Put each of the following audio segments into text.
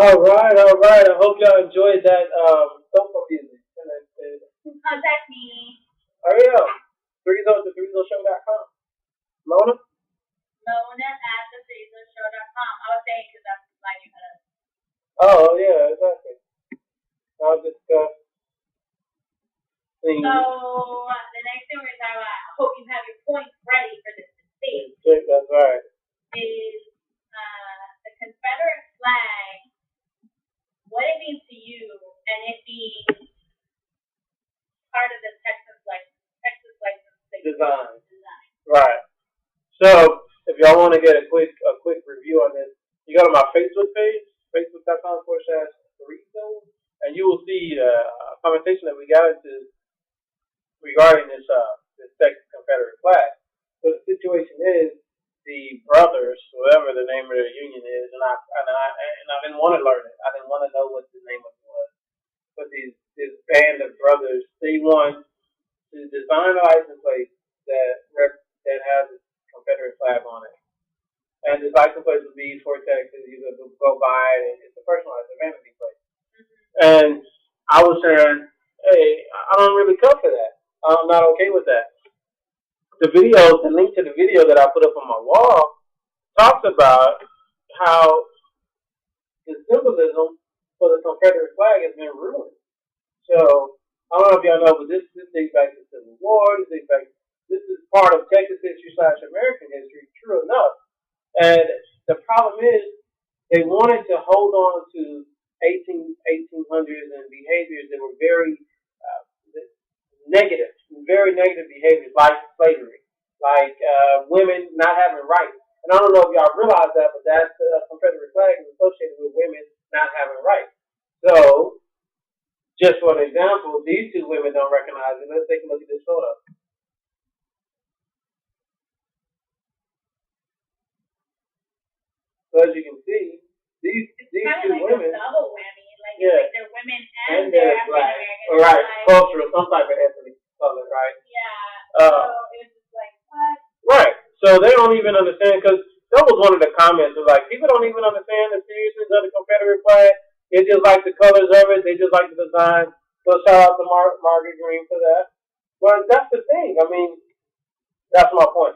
All right, all right. I hope y'all enjoyed that soca music. Contact me. Hurry up. 30 to 30show.com. Mona? Mona at the3show.com. I was saying because that's the slide you had up. Oh, yeah, exactly. I'll discuss things. So, the next thing we're going to talk about, I hope you have your points ready for this debate. That's right. Is the Confederate flag, what it means to you, and it being part of the Texas license Design. Right. So, if y'all want to get a quick review on this, you go to my Facebook page, facebook.com/3zone, and you will see a conversation that we got into regarding this Texas Confederate flag. So the situation is the brothers, whatever the name of their union is, and I didn't want to learn it. I didn't want to know what the name of it was. But this band of brothers, they want to design a license plate that has a Confederate flag on it. And this license plate would be for Texas. You could go buy it, and it's a personalized vanity plate. And I was saying, hey, I don't really come for that. I'm not okay with that. The link to the video that I put up on my wall talks about how the symbolism for the Confederate flag has been ruined. So, I don't know if y'all know, but this dates back to the Civil War. This is part of Texas history / American history, true enough. And the problem is, they wanted to hold on to 1800s and behaviors that were very very negative behaviors, like slavery, like women not having rights. And I don't know if y'all realize that, but that Confederate flag is associated with women not having rights. So, just for an example, these two women don't recognize it. Let's take a look at this photo. So as you can see, these two women, a double whammy, like they're women and they're black. Right, cultural, some type of ethnic color, right? Yeah. So it's just like, what? Right. So they don't even understand, because that was one of the comments. Was like, people don't even understand the seriousness of the Confederate flag. They just like the colors of it. They just like the design. So shout out to Margaret Green for that. But that's the thing. I mean, that's my point.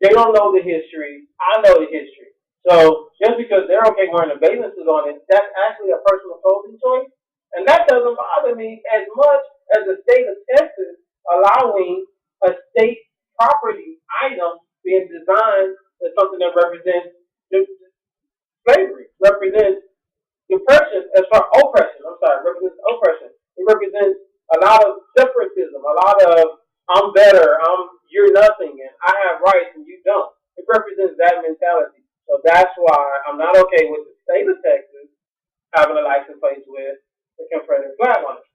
They don't know the history. I know the history. So just because they're okay wearing a bathing suit on it, that's actually a personal clothing choice. And that doesn't bother me as much as the state of Texas allowing a state property item being designed as something that represents slavery, represents oppression, represents oppression. It represents a lot of separatism, a lot of I'm better, you're nothing, and I have rights and you don't. It represents that mentality. So that's why I'm not okay with the state of Texas having a license plate with the Confederate flag on it.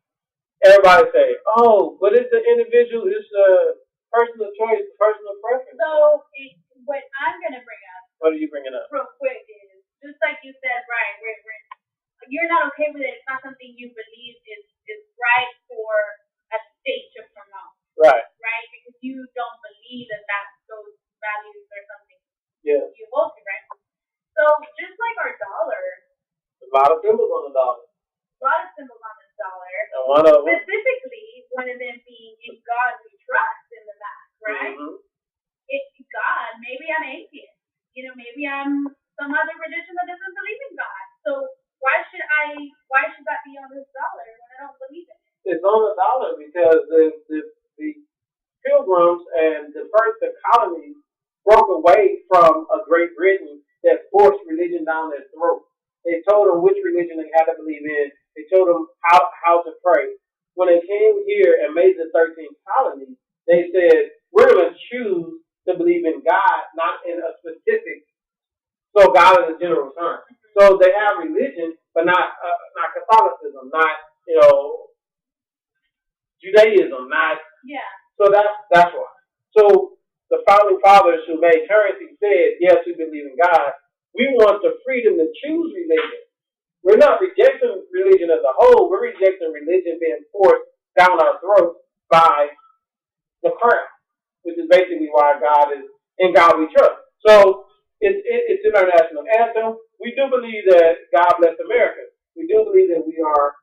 Everybody say, oh, but it's an individual, it's a personal choice, personal preference. So what I'm going to bring up. What are you bringing up? Real quick is, just like you said, right, you're not okay with it. It's not something you believe is right for a state to promote. Right. Right? Because you don't believe that those values are something you hold to, right? So just like our dollar. A lot of symbols on the dollar. A lot of symbols on this dollar. And one of them. Specifically, one of them being in God we trust in the back, right? Mm-hmm. It's God. Maybe I'm atheist. Maybe I'm some other religion that doesn't believe in God. So why should that be on this dollar when I don't believe in it? It's on the dollar because the Pilgrims and the colonies broke away from a Great Britain that forced religion down their throat. They told them which religion they had to believe in. They told them how to pray. When they came here and made the 13 colonies, they said, we're going to choose to believe in God, not in a specific. So God is a general term. So they have religion, but not Catholicism, not Judaism, not. Yeah. So that's why. So the founding fathers who made currency said, yes, we believe in God. We want the freedom to choose religion. We're not rejecting religion as a whole. We're rejecting religion being forced down our throats by the crown, which is basically why God is in God we trust. So it's international anthem. we do believe that God blessed America. We do believe that we are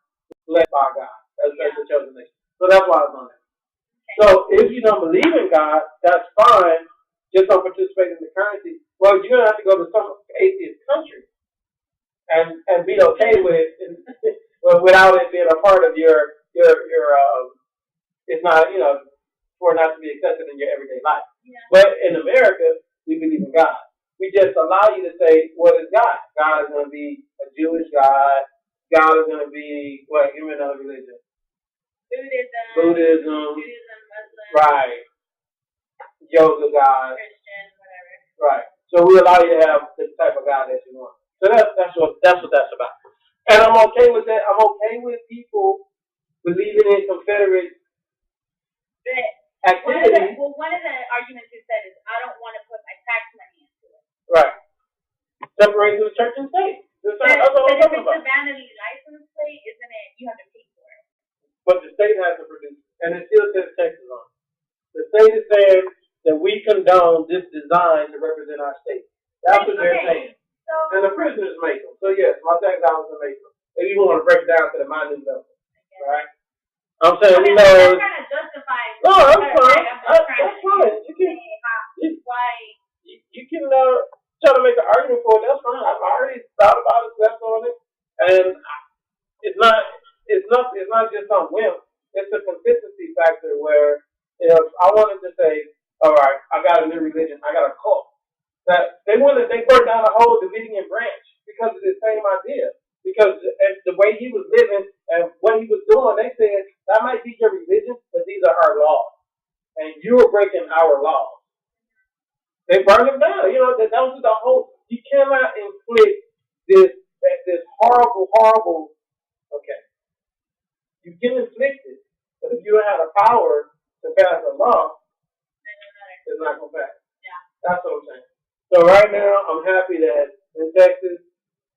blessed by God as the chosen nation. So that's why it's on there. Okay. So if you don't believe in God, that's fine. Just don't participate in the currency. Well, you're gonna have to go to some atheist country and be okay with without it being a part of your it's not, for it not to be accepted in your everyday life. Yeah. But in America, we believe in God. We just allow you to say, what is God? God is going to be a Jewish God. God is going to be, give me another religion. Buddhism. Muslim. Right. Yoga God. Christian, whatever. Right. So we allow you to have the type of God that you want. So that's what that's about. And I'm okay with that. I'm okay with people believing in Confederate activity. One of the arguments you said is, I don't want to put my tax money into it. Right. Separating the church and state. That's what I'm talking about. But if it's a vanity license plate, isn't it? You have to pay for it. But the state has to produce it. And it still says Texas on it. The state is saying that we condone this design to represent our state. That's what they're saying. So, and the prisoners make them. So yes, my tax dollars will make them. If you want to break it down to the minute level. Right? I'm saying, I'm trying to justify. No, that's fine. That's fine. You can try to make an argument for it. That's fine. I've already thought about it, slept on it, and it's not just some whim. It's a consistency factor where if I wanted to say, all right, I got a new religion, I got a cult. That they broke down the whole Davidian branch because of the same idea. Because the way he was living and what he was doing, they said, that might be your religion, but these are our laws. And you're breaking our laws. They burned him down. That was the whole, you cannot inflict this horrible, okay. You can inflict it, but if you don't have the power to pass a law, it's not going to pass. Yeah. That's what I'm saying. So right now, I'm happy that in Texas,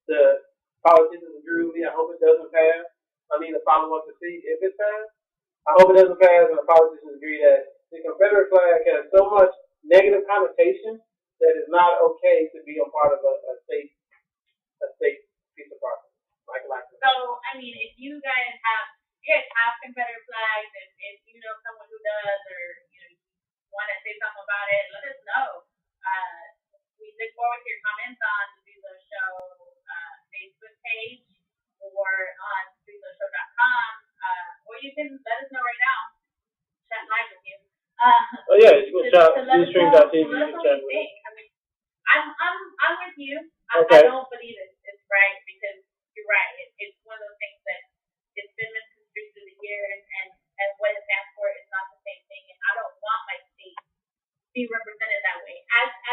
the politicians agree with me. I hope it doesn't pass. I need to follow up to see if it passed. I hope it doesn't pass, and the politicians agree that the Confederate flag has so much negative connotation that it's not okay to be a part of a state piece of property. So, if you guys have Confederate flags, and if you know someone who does, or want to say something about it, let us know. We look forward to your comments on the Zelo Show Facebook page or on ZeloShow.com, or you can let us know right now. Chat live with you. You can chat. Ustream.tv. Let us know what you think. I'm with you. Okay. I don't believe it's right, because you're right. It's one of those things that it's been misconstrued through the years, and what it stands for is not the same thing. And I don't want my state to be represented that way.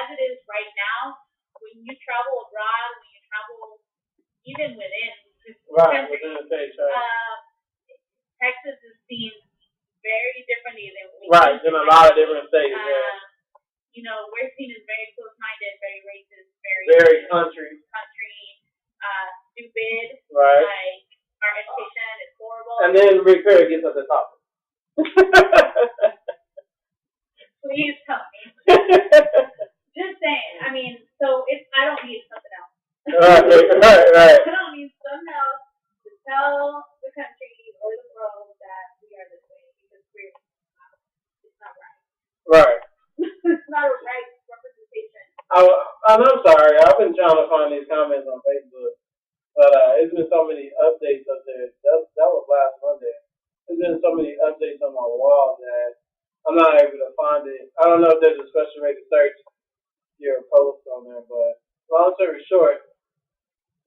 As it is right now, when you travel abroad, when you travel even within the country, within the state, right. Texas is seen very differently than a lot of different states. We're seen as very close-minded, very racist, very country, stupid. Right. Like, our education is horrible. And then Rick Perry gets us the topic. Please tell me. Just saying. So I don't need something else. Right. I don't need something else to tell the country or the world that we are this way, because it's not right. Right. It's not a right representation. I'm sorry. I've been trying to find these comments on Facebook, but it's been so many updates up there. That was last Monday. There's been so many updates on my wall that I'm not able to find it. I don't know if there's a special way to search your post on there, but long story short,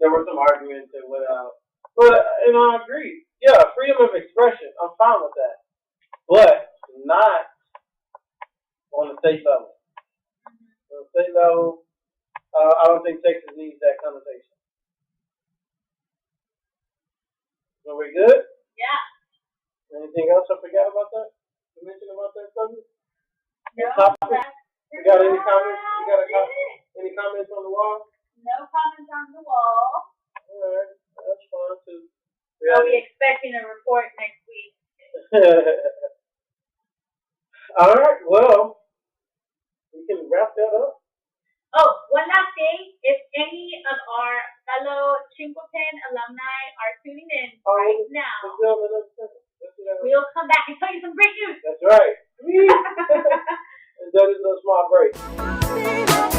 there were some arguments that went out. But, I agree. Yeah, freedom of expression. I'm fine with that. But not on the state level. On the state level, I don't think Texas needs that connotation. So we good? Yeah. Anything else I forgot about that? You mentioned about that subject? No. You got any comments? Any comments on the wall? No comments on the wall. Alright, that's fine too. I'll be expecting a report next week. Alright, well, we can wrap that up. Oh, one last thing. If any of our tell them another sentence. We'll come back and tell you some great news. That's right. And that is no small break.